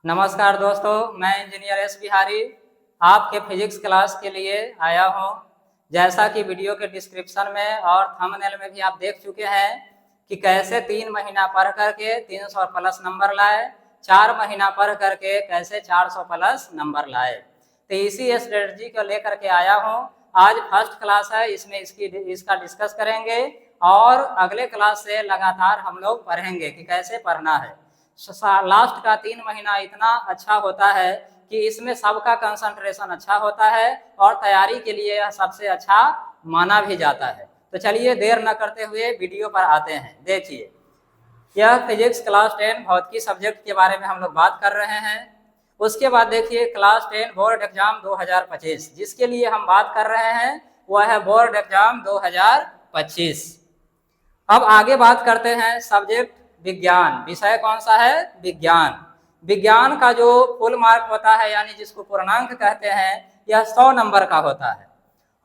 नमस्कार दोस्तों, मैं इंजीनियर एस बिहारी आपके फिजिक्स क्लास के लिए आया हूं। जैसा कि वीडियो के डिस्क्रिप्शन में और थंबनेल में भी आप देख चुके हैं कि कैसे 3 महीना पढ़ करके 300 प्लस नंबर लाए, 4 महीना पढ़ करके कैसे 400 प्लस नंबर लाए। तो इसी स्ट्रेटजी को लेकर के आया हूं। आज फर्स्ट क्लास है, इसमें इसका डिस्कस करेंगे और अगले क्लास से लगातार हम लोग पढ़ेंगे कि कैसे पढ़ना है। लास्ट का 3 महीना इतना अच्छा होता है कि इसमें सबका कंसंट्रेशन अच्छा होता है और तैयारी के लिए यह सबसे अच्छा माना भी जाता है। तो चलिए देर न करते हुए वीडियो पर आते हैं। देखिए, यह फिजिक्स क्लास 10 भौतिकी सब्जेक्ट के बारे में हम लोग बात कर रहे हैं। उसके बाद देखिए क्लास 10 बोर्ड एग्जाम 2025 जिसके लिए हम बात कर रहे हैं वह है बोर्ड एग्जाम 2025। अब आगे बात करते हैं सब्जेक्ट विज्ञान। विषय कौन सा है? विज्ञान। विज्ञान का जो फुल मार्क होता है यानी जिसको पूर्णांक कहते हैं, यह 100 नंबर का होता है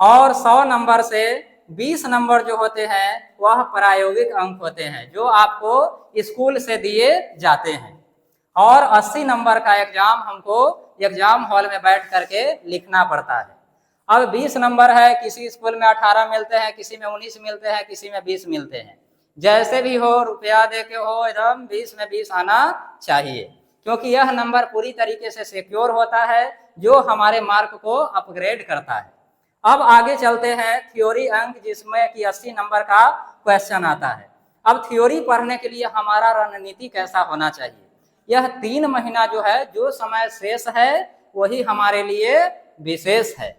और 100 नंबर से 20 नंबर जो होते हैं वह प्रायोगिक अंक होते हैं जो आपको स्कूल से दिए जाते हैं और 80 नंबर का एग्जाम हमको एग्जाम हॉल में बैठ करके लिखना पड़ता है। अब 20 नंबर है, किसी स्कूल में 18 मिलते हैं, किसी में 19 मिलते हैं, किसी में 20 मिलते हैं। जैसे भी हो, रुपया दे के हो, एकदम 20 में 20 आना चाहिए क्योंकि यह नंबर पूरी तरीके से सिक्योर होता है जो हमारे मार्क को अपग्रेड करता है। अब आगे चलते हैं थ्योरी अंक जिसमें कि 80 नंबर का क्वेश्चन आता है। अब थ्योरी पढ़ने के लिए हमारा रणनीति कैसा होना चाहिए? यह 3 महीना जो है, जो समय शेष है वही हमारे लिए विशेष है।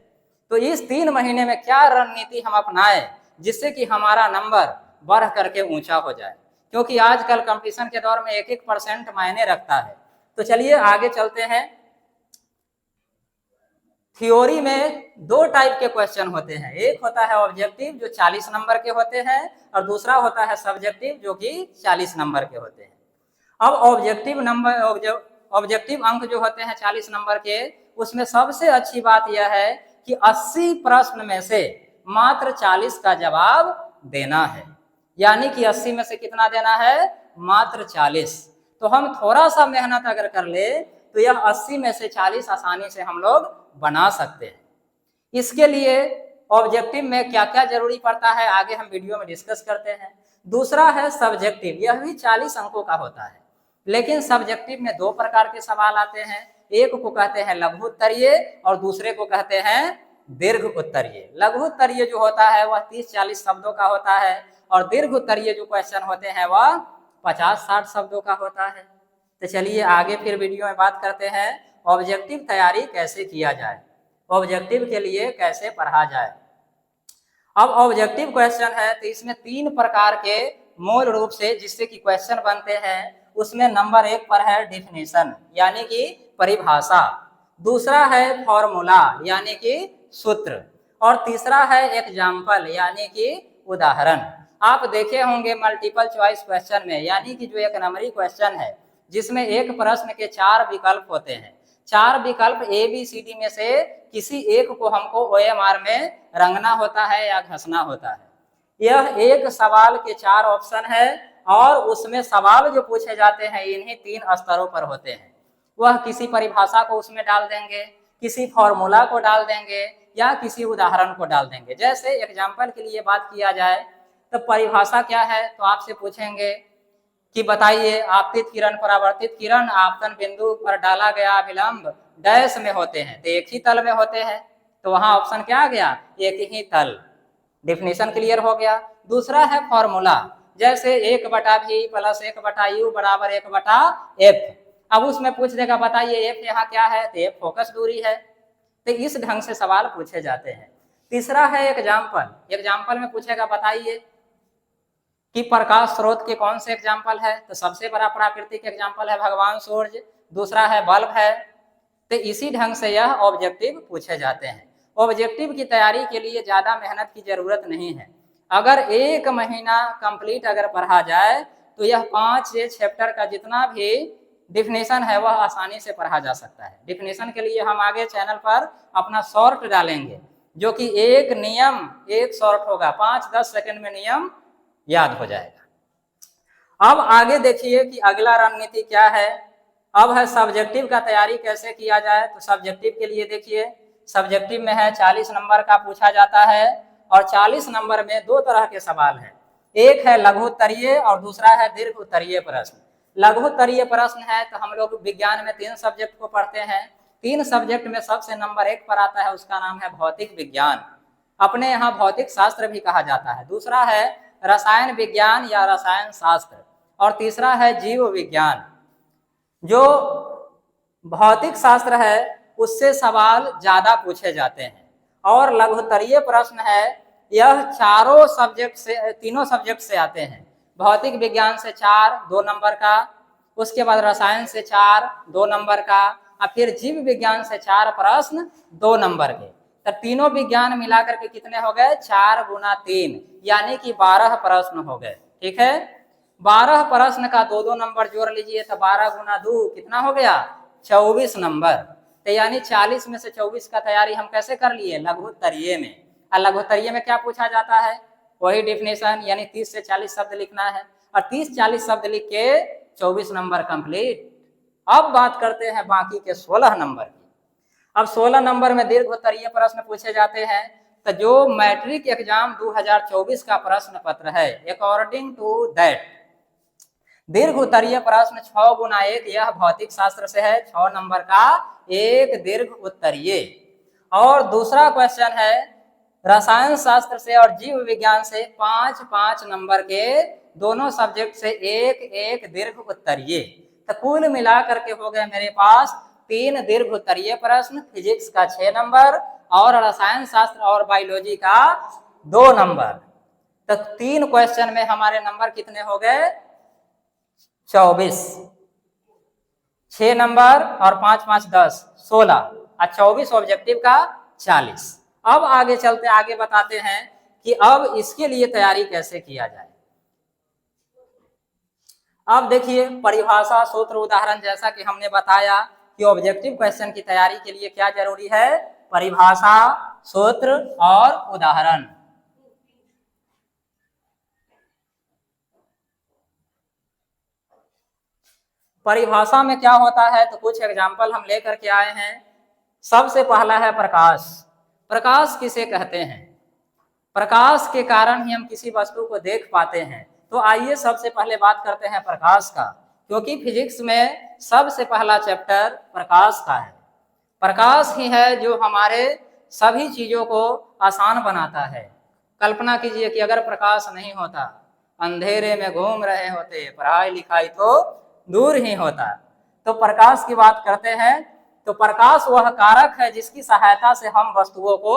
तो इस 3 महीने में क्या रणनीति हम अपनाएं जिससे कि हमारा नंबर बढ़ करके ऊंचा हो जाए, क्योंकि आजकल कंपटीशन के दौर में 1-1% मायने रखता है। तो चलिए आगे चलते हैं। थ्योरी में 2 टाइप के क्वेश्चन होते हैं। एक होता है ऑब्जेक्टिव जो 40 नंबर के होते हैं और दूसरा होता है सब्जेक्टिव जो कि 40 नंबर के होते हैं। अब ऑब्जेक्टिव अंक जो होते हैं 40 नंबर के, उसमें सबसे अच्छी बात यह है कि 80 प्रश्न में से मात्र 40 का जवाब देना है, यानी कि 80 में से कितना देना है? मात्र 40। तो हम थोड़ा सा मेहनत अगर कर ले तो यह 80 में से 40 आसानी से हम लोग बना सकते हैं। इसके लिए ऑब्जेक्टिव में क्या क्या जरूरी पड़ता है आगे हम वीडियो में डिस्कस करते हैं। दूसरा है सब्जेक्टिव, यह भी 40 अंकों का होता है, लेकिन सब्जेक्टिव में 2 प्रकार के सवाल आते हैं। एक को कहते हैं लघु उत्तरीय और दूसरे को कहते हैं दीर्घ उत्तरीय। लघु उत्तरीय जो होता है वह 30-40 शब्दों का होता है और दीर्घ उत्तरीय जो क्वेश्चन होते हैं वह 50-60 शब्दों का होता है। तो चलिए आगे फिर वीडियो में बात करते हैं ऑब्जेक्टिव तैयारी कैसे किया जाए, ऑब्जेक्टिव के लिए कैसे पढ़ा जाए। अब ऑब्जेक्टिव क्वेश्चन है तो इसमें 3 प्रकार के मूल रूप से जिससे कि क्वेश्चन बनते हैं। उसमें नंबर 1 पर है डिफिनेशन यानी कि परिभाषा, दूसरा है फॉर्मूला यानी कि सूत्र और तीसरा है एग्जाम्पल यानी कि उदाहरण। आप देखे होंगे मल्टीपल चॉइस क्वेश्चन में, यानी कि जो 1 नंबरी क्वेश्चन है जिसमें एक प्रश्न के 4 विकल्प होते हैं, 4 विकल्प ABCD में से किसी एक को हमको OMR में रंगना होता है या घसना होता है। यह एक सवाल के 4 ऑप्शन है और उसमें सवाल जो पूछे जाते हैं इन्हीं 3 स्तरों पर होते हैं। वह किसी परिभाषा को उसमें डाल देंगे, किसी फॉर्मूला को डाल देंगे या किसी उदाहरण को डाल देंगे। जैसे एग्जाम्पल के लिए बात किया जाए तो परिभाषा क्या है, तो आपसे पूछेंगे कि बताइए आपतित किरण परावर्तित किरण आपतन बिंदु पर डाला गया अभिलंब डैश में होते हैं, तो एक ही तल में होते हैं। तो वहां ऑप्शन क्या आ गया? एक ही तल। डिफिनेशन क्लियर हो गया। दूसरा है फॉर्मूला, जैसे 1/v + 1/u = 1/f। अब उसमें पूछ देगा बताइए f यहाँ क्या है, तो f फोकस दूरी है। तो इस ढंग से सवाल पूछे जाते हैं। तीसरा है एग्जाम्पल। एग्जाम्पल में पूछेगा बताइए कि प्रकाश स्रोत के कौन से एग्जाम्पल है, तो सबसे बड़ा प्राकृतिक एग्जाम्पल है भगवान सूर्य, दूसरा है बल्ब है। तो इसी ढंग से यह ऑब्जेक्टिव पूछे जाते हैं। ऑब्जेक्टिव की तैयारी के लिए ज़्यादा मेहनत की जरूरत नहीं है। अगर 1 महीना कंप्लीट अगर पढ़ा जाए तो यह 5-6 चैप्टर का जितना भी डिफिनेशन है वह आसानी से पढ़ा जा सकता है। डिफिनेशन के लिए हम आगे चैनल पर अपना शॉर्ट डालेंगे जो कि एक नियम एक शॉर्ट होगा, 5-10 सेकंड में नियम याद हो जाएगा। अब आगे देखिए कि अगला रणनीति क्या है। अब है सब्जेक्टिव का तैयारी कैसे किया जाए। तो सब्जेक्टिव के लिए देखिए, सब्जेक्टिव में है 40 नंबर का पूछा जाता है और 40 नंबर में दो तरह के सवाल हैं। एक है लघु उत्तरीय और दूसरा है दीर्घ उत्तरीय प्रश्न। लघु उत्तरीय प्रश्न है तो हम लोग विज्ञान में 3 सब्जेक्ट को पढ़ते हैं। 3 सब्जेक्ट में सबसे नंबर 1 पर आता है, उसका नाम है भौतिक विज्ञान, अपने यहाँ भौतिक शास्त्र भी कहा जाता है। दूसरा है रसायन विज्ञान या रसायन शास्त्र और तीसरा है जीव विज्ञान। जो भौतिक शास्त्र है उससे सवाल ज्यादा पूछे जाते हैं और लघुत्तरीय प्रश्न है यह चारों सब्जेक्ट से, तीनों सब्जेक्ट से आते हैं। भौतिक विज्ञान से 4 2 नंबर का, उसके बाद रसायन से 4 2 नंबर का और फिर जीव विज्ञान से 4 प्रश्न 2 नंबर के। तो तीनों विज्ञान मिलाकर के कितने हो गए, 4 गुना 3 यानी कि 12 प्रश्न हो गए। ठीक है, 12 प्रश्न का 2 नंबर जोड़ लीजिए तो 12 गुना 2 कितना हो गया, 24 नंबर। तो यानी 40 में से 24 का तैयारी हम कैसे कर लिए, लघुत्तरीय में। और लघुत्तरीय में क्या पूछा जाता है, वही डिफिनेशन, यानी 30 से 40 शब्द लिखना है और 30-40 शब्द लिख के 24 नंबर कंप्लीट। अब बात करते हैं बाकी के 16 नंबर की। अब 16 नंबर में दीर्घ उत्तरीय प्रश्न पूछे जाते हैं। तो जो मैट्रिक एग्जाम 2024 का प्रश्न पत्र है, अकॉर्डिंग टू दैट दीर्घ उत्तरीय प्रश्न 6 गुना 1 यह भौतिक शास्त्र से है, 6 नंबर का एक दीर्घ उत्तरीय। और दूसरा क्वेश्चन है रसायन शास्त्र से और जीव विज्ञान से 5-5 नंबर के दोनों सब्जेक्ट से एक एक दीर्घ उत्तरीय। तो कुल मिला करके हो गए मेरे पास 3 दीर्घ उत्तरीय प्रश्न, फिजिक्स का 6 नंबर और रसायन शास्त्र और बायोलॉजी का 2 नंबर। तो 3 क्वेश्चन में हमारे नंबर कितने हो गए, 24। 6 नंबर और 5-5 10 16 और 24 ऑब्जेक्टिव का 40। अब आगे चलते आगे बताते हैं कि अब इसके लिए तैयारी कैसे किया जाए। अब देखिए परिभाषा सूत्र उदाहरण, जैसा कि हमने बताया कि ऑब्जेक्टिव क्वेश्चन की तैयारी के लिए क्या जरूरी है, परिभाषा सूत्र और उदाहरण। परिभाषा में क्या होता है तो कुछ एग्जाम्पल हम लेकर के आए हैं। सबसे पहला है प्रकाश। प्रकाश किसे कहते हैं, प्रकाश के कारण ही हम किसी वस्तु को देख पाते हैं। तो आइए सबसे पहले बात करते हैं प्रकाश का, क्योंकि फिजिक्स में सबसे पहला चैप्टर प्रकाश का है। प्रकाश ही है जो हमारे सभी चीजों को आसान बनाता है। कल्पना कीजिए कि अगर प्रकाश नहीं होता, अंधेरे में घूम रहे होते, पढ़ाई लिखाई तो दूर ही होता। तो प्रकाश की बात करते हैं तो प्रकाश वह कारक है जिसकी सहायता से हम वस्तुओं को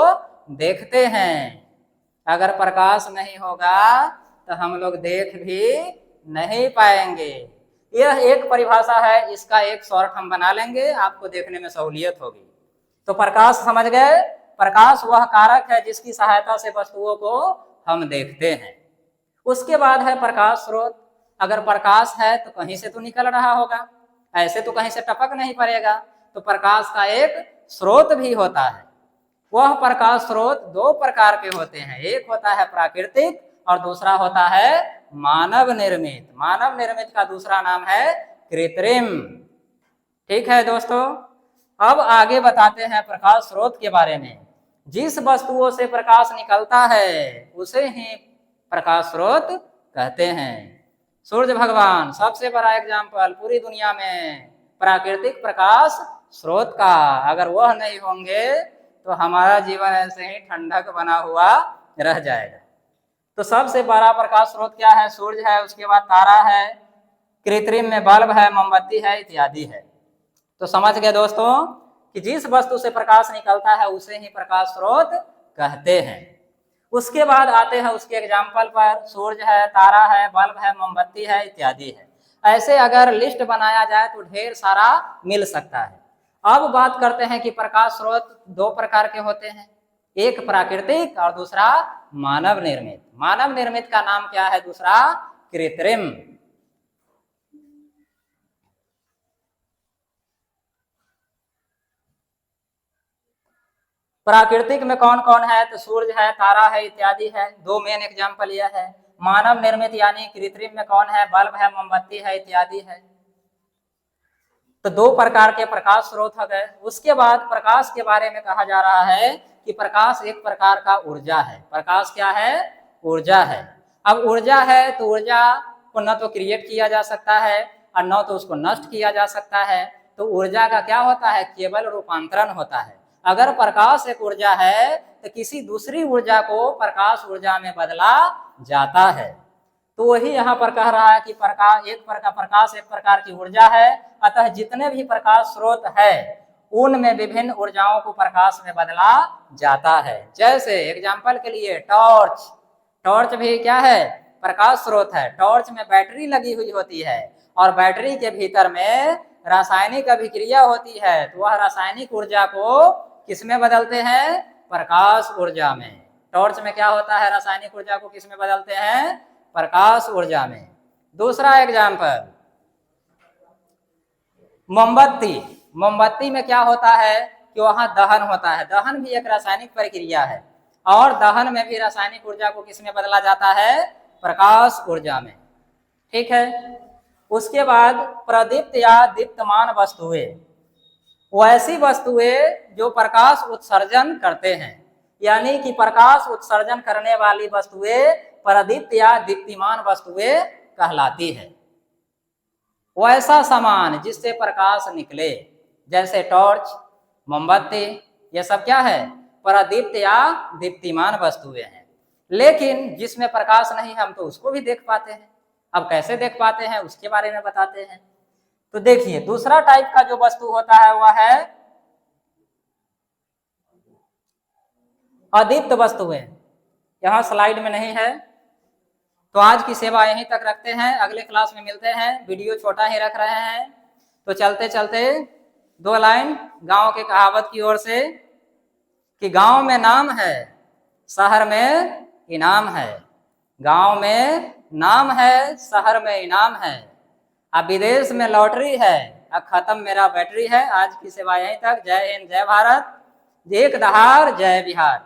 देखते हैं। अगर प्रकाश नहीं होगा तो हम लोग देख भी नहीं पाएंगे। यह एक परिभाषा है, इसका एक शॉर्ट हम बना लेंगे, आपको देखने में सहूलियत होगी। तो प्रकाश समझ गए, प्रकाश वह कारक है जिसकी सहायता से वस्तुओं को हम देखते हैं। उसके बाद है प्रकाश स्रोत। अगर प्रकाश है तो कहीं से तो निकल रहा होगा, ऐसे तो कहीं से टपक नहीं पड़ेगा। तो प्रकाश का एक स्रोत भी होता है। वह प्रकाश स्रोत 2 प्रकार के होते हैं, एक होता है प्राकृतिक और दूसरा होता है मानव निर्मित। मानव निर्मित का दूसरा नाम है कृत्रिम। ठीक है दोस्तों, अब आगे बताते हैं प्रकाश स्रोत के बारे में। जिस वस्तुओं से प्रकाश निकलता है उसे ही प्रकाश स्रोत कहते हैं। सूर्य भगवान सबसे बड़ा एग्जाम्पल पूरी दुनिया में प्राकृतिक प्रकाश स्रोत का। अगर वह नहीं होंगे तो हमारा जीवन ऐसे ही ठंडक बना हुआ रह जाएगा। तो सबसे बड़ा प्रकाश स्रोत क्या है, सूर्य है, उसके बाद तारा है, कृत्रिम में बल्ब है, मोमबत्ती है, इत्यादि है। तो समझ गए दोस्तों कि जिस वस्तु से प्रकाश निकलता है उसे ही प्रकाश स्रोत कहते हैं। उसके बाद आते हैं उसके एग्जाम्पल पर, सूर्य है, तारा है, बल्ब है, मोमबत्ती है, इत्यादि है। ऐसे अगर लिस्ट बनाया जाए तो ढेर सारा मिल सकता है। अब बात करते हैं कि प्रकाश स्रोत 2 प्रकार के होते हैं, एक प्राकृतिक और दूसरा मानव निर्मित। मानव निर्मित का नाम क्या है, दूसरा कृत्रिम। प्राकृतिक में कौन कौन है तो सूर्य है, तारा है, इत्यादि है, 2 मेन एग्जाम्पल यह है। मानव निर्मित यानी कृत्रिम में कौन है, बल्ब है, मोमबत्ती है, इत्यादि है। तो दो प्रकार के प्रकाश स्रोत हो गए। उसके बाद प्रकाश के बारे में कहा जा रहा है कि प्रकाश एक प्रकार का ऊर्जा है। प्रकाश क्या है? ऊर्जा है। अब ऊर्जा है तो ऊर्जा को न तो क्रिएट किया जा सकता है और न तो उसको नष्ट किया जा सकता है। तो ऊर्जा का क्या होता है? केवल रूपांतरण होता है। अगर प्रकाश एक ऊर्जा है तो किसी दूसरी ऊर्जा को प्रकाश ऊर्जा में बदला जाता है। तो वही यहाँ पर कह रहा है कि प्रकाश एक प्रकार की ऊर्जा है। अतः जितने भी प्रकाश स्रोत है उनमें विभिन्न ऊर्जाओं को प्रकाश में बदला जाता है। जैसे एग्जाम्पल के लिए टॉर्च, टॉर्च भी क्या है? प्रकाश स्रोत है। टॉर्च में बैटरी लगी हुई होती है और बैटरी के भीतर में रासायनिक अभिक्रिया होती है, तो वह रासायनिक ऊर्जा को किसमें बदलते हैं? प्रकाश ऊर्जा में। टॉर्च में क्या होता है? रासायनिक ऊर्जा को किसमें बदलते हैं? प्रकाश ऊर्जा में। दूसरा एग्जाम्पल मोमबत्ती। मोमबत्ती में क्या होता है कि वहां दहन होता है। दहन भी एक रासायनिक प्रक्रिया है और दहन में भी रासायनिक ऊर्जा को किसमें बदला जाता है? प्रकाश ऊर्जा में। ठीक है। उसके बाद प्रदीप्त या दीप्तमान वस्तुएं, वैसी वस्तुएं जो प्रकाश उत्सर्जन करते हैं, यानी कि प्रकाश उत्सर्जन करने वाली वस्तुएं प्रदीप्त या दीप्तिमान वस्तुएं कहलाती है। वैसा सामान जिससे प्रकाश निकले, जैसे टॉर्च, मोमबत्ती, ये सब क्या है? प्रदीप्त या दीप्तिमान वस्तुएं हैं। लेकिन जिसमें प्रकाश नहीं, हम तो उसको भी देख पाते हैं। अब कैसे देख पाते हैं उसके बारे में बताते हैं। तो देखिए, दूसरा टाइप का जो वस्तु होता है वह है अदीप्त वस्तुएं। यहाँ स्लाइड में नहीं है, तो आज की सेवा यहीं तक रखते हैं। अगले क्लास में मिलते हैं। वीडियो छोटा ही रख रहे हैं। तो चलते चलते दो लाइन गांव के कहावत की ओर से कि गांव में नाम है, शहर में इनाम है। गांव में नाम है, शहर में इनाम है। अब विदेश में लॉटरी है, अब खत्म मेरा बैटरी है। आज की सेवा यहीं तक। जय हिंद, जय भारत, एक दहाड़, जय बिहार।